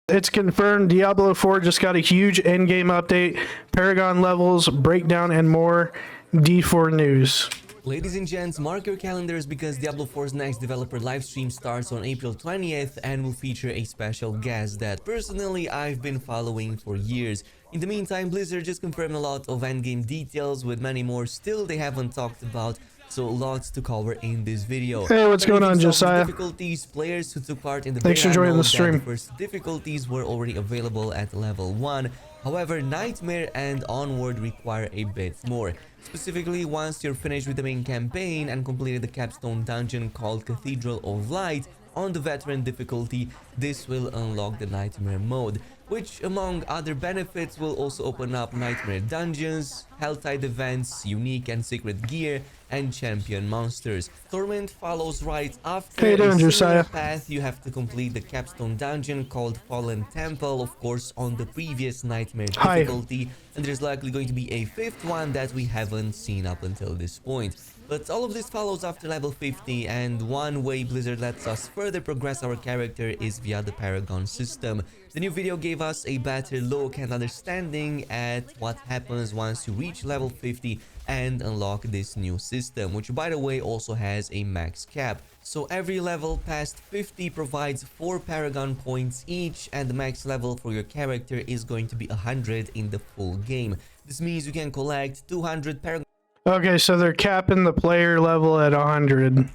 It's confirmed Diablo 4 just got a huge endgame update, Paragon levels, breakdown, and more. D4 news. Ladies and gents, mark your calendars because Diablo 4's next developer livestream starts on April 20th and will feature a special guest that personally I've been following for years. In the meantime, Blizzard just confirmed a lot of endgame details with many more still they haven't talked about, so lots to cover in this video. Hey, what's going on, Josiah? Difficulties, players who took part in the Thanks for joining the stream. The first difficulties were already available at level 1. However, Nightmare and onward require a bit more. Specifically, once you're finished with the main campaign and completed the capstone dungeon called Cathedral of Light on the veteran difficulty, this will unlock the Nightmare mode, which among other benefits will also open up Nightmare dungeons, Helltide events, unique and secret gear, and champion monsters. Torment follows right after. How you doing, Josiah? Path, you have to complete the capstone dungeon called Fallen Temple, of course on the previous Nightmare difficulty, and there's likely going to be a fifth one that we haven't seen up until this point. But all of this follows after level 50, and one way Blizzard lets us further progress our character is via the Paragon system. The new video gave us a better look and understanding at what happens once you reach level 50 and unlock this new system, which by the way also has a max cap. So every level past 50 provides 4 Paragon points each, and the max level for your character is going to be 100 in the full game. This means you can collect 200 Paragon. Okay, so they're capping the player level at 100.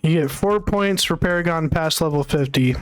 You get 4 points for Paragon past level 50.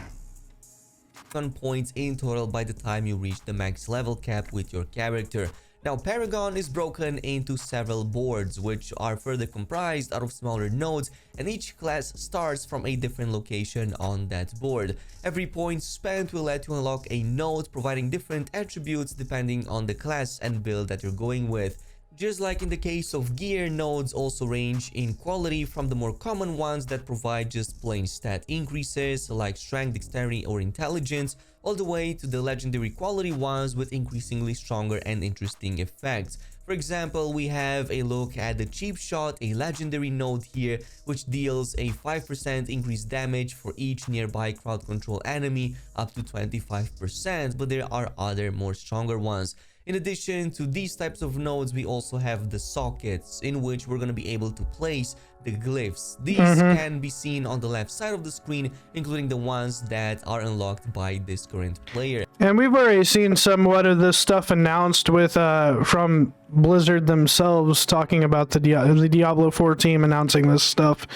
Points in total by the time you reach the max level cap with your character. Now, Paragon is broken into several boards, which are further comprised out of smaller nodes, and each class starts from a different location on that board. Every point spent will let you unlock a node, providing different attributes depending on the class and build that you're going with. Just like in the case of gear, nodes also range in quality from the more common ones that provide just plain stat increases like strength, dexterity, or intelligence, all the way to the legendary quality ones with increasingly stronger and interesting effects. For example, we have a look at the Cheap Shot, a legendary node here, which deals a 5% increased damage for each nearby crowd control enemy up to 25%, but there are other more stronger ones. In addition to these types of nodes, we also have the sockets, in which we're going to be able to place the glyphs. These can be seen on the left side of the screen, including the ones that are unlocked by this current player. And we've already seen somewhat of this stuff announced with from Blizzard themselves, talking about the Diablo 4 team announcing this stuff.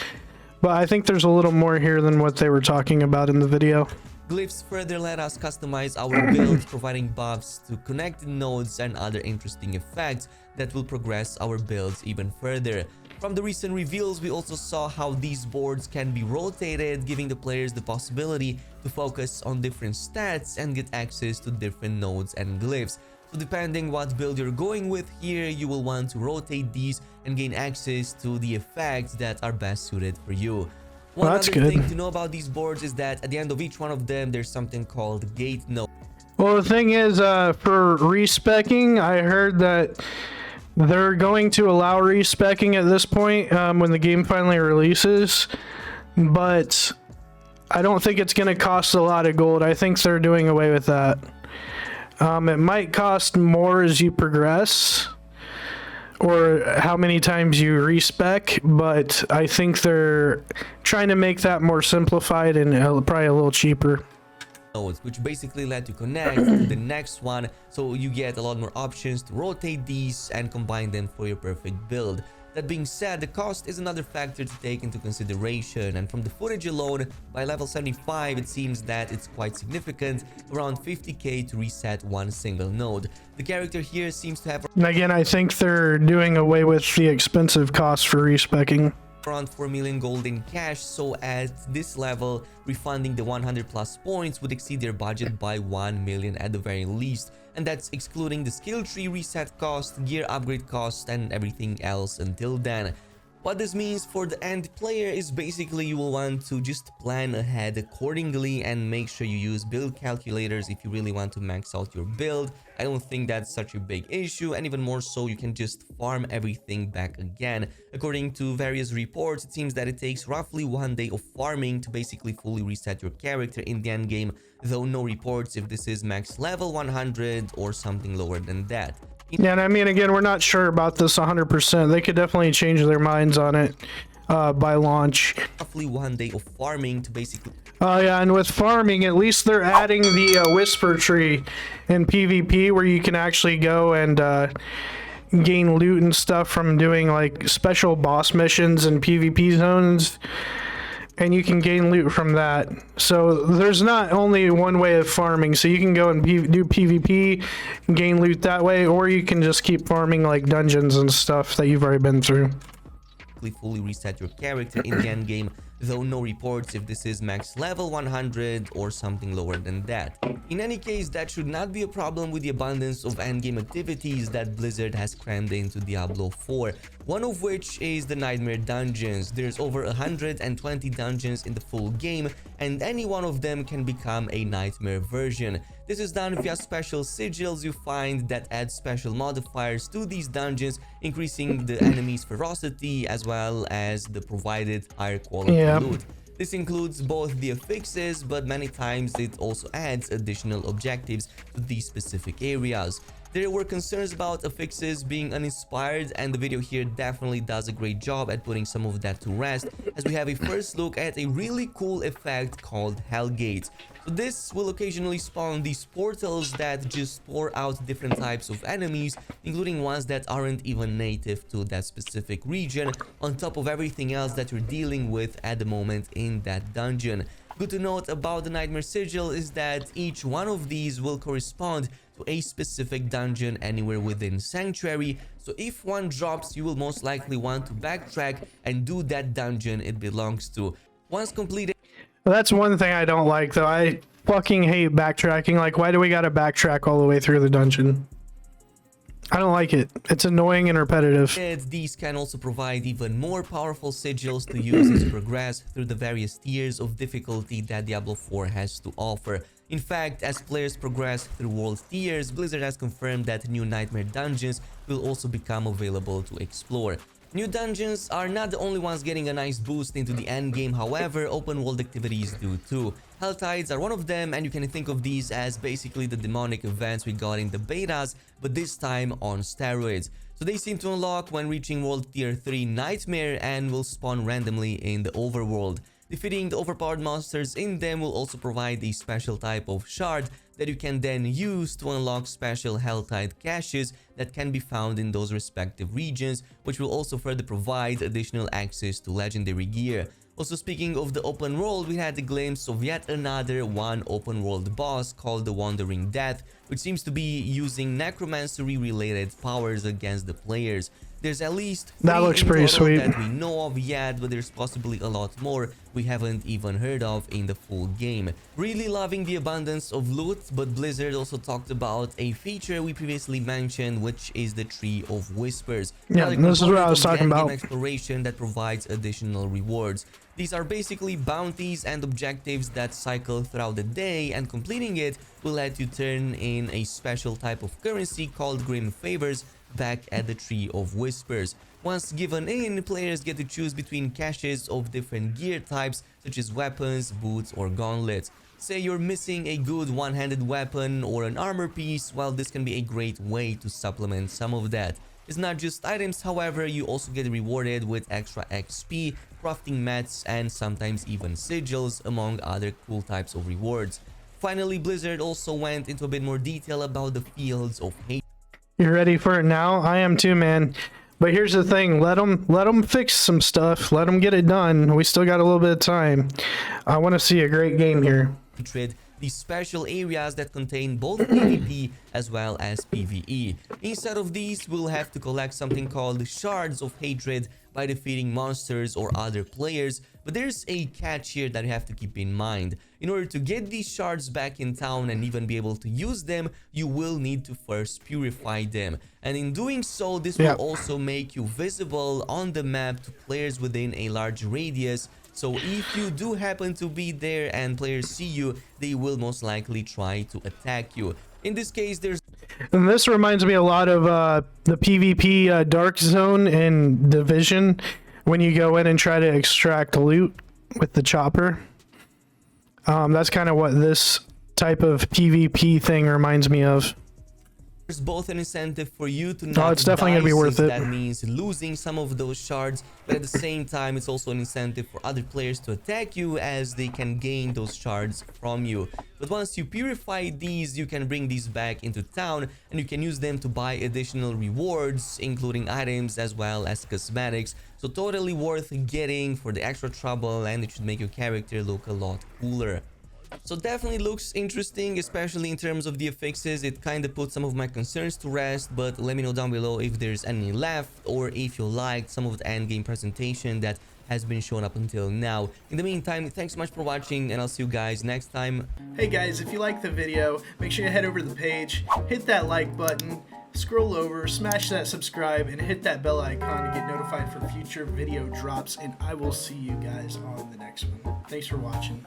But I think there's a little more here than what they were talking about in the video. Glyphs further let us customize our build, providing buffs to connected nodes and other interesting effects that will progress our builds even further. From the recent reveals, we also saw how these boards can be rotated, giving the players the possibility to focus on different stats and get access to different nodes and glyphs. So depending what build you're going with here, you will want to rotate these and gain access to the effects that are best suited for you. One other thing to know about these boards is that at the end of each one of them, there's something called gate node. Well, the thing is, for respecking, I heard that they're going to allow respecking at this point when the game finally releases, but I don't think it's going to cost a lot of gold. I think they're doing away with that. It might cost more as you progress, or how many times you respec, but I think they're trying to make that more simplified and probably a little cheaper. Nodes, which basically let you connect to the next one, so you get a lot more options to rotate these and combine them for your perfect build. That being said, the cost is another factor to take into consideration, and from the footage alone, by level 75 it seems that it's quite significant, around 50k to reset one single node. The character here seems to have... And again, I think they're doing away with the expensive cost for respecking. Around 4 million gold in cash, so at this level, refunding the 100 plus points would exceed their budget by 1 million at the very least, and that's excluding the skill tree reset cost, gear upgrade cost, and everything else until then. What this means for the end player is basically you will want to just plan ahead accordingly and make sure you use build calculators if you really want to max out your build. I don't think that's such a big issue, and even more so, you can just farm everything back again. According to various reports, it seems that it takes roughly 1 day of farming to basically fully reset your character in the end game, though no reports if this is max level 100 or something lower than that. Yeah, and I mean, again, we're not sure about this 100%. They could definitely change their minds on it by launch. Roughly 1 day of farming to basically... Oh yeah, and with farming, at least they're adding the whisper tree in PvP, where you can actually go and gain loot and stuff from doing like special boss missions and PvP zones. And you can gain loot from that. So there's not only one way of farming. So you can go and do PvP, gain loot that way, or you can just keep farming like dungeons and stuff that you've already been through. Fully reset your character in the end game, though no reports if this is max level 100 or something lower than that. In any case, that should not be a problem with the abundance of endgame activities that Blizzard has crammed into Diablo 4, one of which is the Nightmare Dungeons. There's over 120 dungeons in the full game, and any one of them can become a Nightmare version. This is done via special sigils you find that add special modifiers to these dungeons, increasing the enemy's ferocity as well as the provided higher quality loot. This includes both the affixes, but many times it also adds additional objectives to these specific areas. There were concerns about affixes being uninspired, and the video here definitely does a great job at putting some of that to rest, as we have a first look at a really cool effect called Hellgate. So this will occasionally spawn these portals that just pour out different types of enemies, including ones that aren't even native to that specific region, on top of everything else that you're dealing with at the moment in that dungeon. Good to note about the Nightmare Sigil is that each one of these will correspond to a specific dungeon anywhere within Sanctuary, so if one drops, you will most likely want to backtrack and do that dungeon it belongs to. Once completed... Well, that's one thing I don't like, though. I fucking hate backtracking. Like, why do we gotta backtrack all the way through the dungeon? I don't like it. It's annoying and repetitive. These can also provide even more powerful sigils to use as you progress through the various tiers of difficulty that Diablo 4 has to offer. In fact, as players progress through world tiers, Blizzard has confirmed that new Nightmare Dungeons will also become available to explore. New dungeons are not the only ones getting a nice boost into the endgame, however, open world activities do too. Helltides are one of them, and you can think of these as basically the demonic events we got in the betas, but this time on steroids. So they seem to unlock when reaching World Tier 3 Nightmare and will spawn randomly in the overworld. Defeating the overpowered monsters in them will also provide a special type of shard that you can then use to unlock special Helltide caches that can be found in those respective regions, which will also further provide additional access to legendary gear. Also, speaking of the open world, we had a glimpse of yet another one open world boss called the Wandering Death, which seems to be using necromancy related powers against the players. There's at least 3 that looks pretty sweet that we know of yet, but there's possibly a lot more we haven't even heard of in the full game. Really loving the abundance of loot, but Blizzard also talked about a feature we previously mentioned, which is the Tree of Whispers. Yeah, this is what I was talking about. Exploration that provides additional rewards. These are basically bounties and objectives that cycle throughout the day, and completing it will let you turn in a special type of currency called Grim Favors back at the Tree of Whispers. Once given in, players get to choose between caches of different gear types such as weapons, boots, or gauntlets. Say you're missing a good one-handed weapon or an armor piece, well, this can be a great way to supplement some of that. It's not just items, however, you also get rewarded with extra XP, crafting mats, and sometimes even sigils, among other cool types of rewards. Finally, Blizzard also went into a bit more detail about the Fields of Hate. You ready for it now? I am too, man. But here's the thing, let them fix some stuff. Let them get it done. We still got a little bit of time. I want to see a great game here. These special areas that contain both PvP as well as PvE. Instead of these, we'll have to collect something called Shards of Hatred by defeating monsters or other players, But there's a catch here that you have to keep in mind. In order to get these shards back in town and even be able to use them, you will need to first purify them. And in doing so, this will also make you visible on the map to players within a large radius. So if you do happen to be there and players see you, they will most likely try to attack you. In this case, there's... And this reminds me a lot of the PvP Dark Zone in Division, when you go in and try to extract loot with the chopper. That's kind of what this type of PvP thing reminds me of. There's both an incentive for you to not it's definitely gonna be worth it. That means losing some of those shards, but at the same time it's also an incentive for other players to attack you, as they can gain those shards from you. But once you purify these, you can bring these back into town and you can use them to buy additional rewards, including items as well as cosmetics. So totally worth getting for the extra trouble, and it should make your character look a lot cooler. So definitely looks interesting, especially in terms of the affixes. It kind of puts some of my concerns to rest, but let me know down below if there's any left, or if you liked some of the endgame presentation that has been shown up until now. In the meantime, thanks so much for watching, and I'll see you guys next time. Hey guys, if you liked the video, make sure you head over to the page, hit that like button, scroll over, smash that subscribe, and hit that bell icon to get notified for future video drops, and I will see you guys on the next one. Thanks for watching.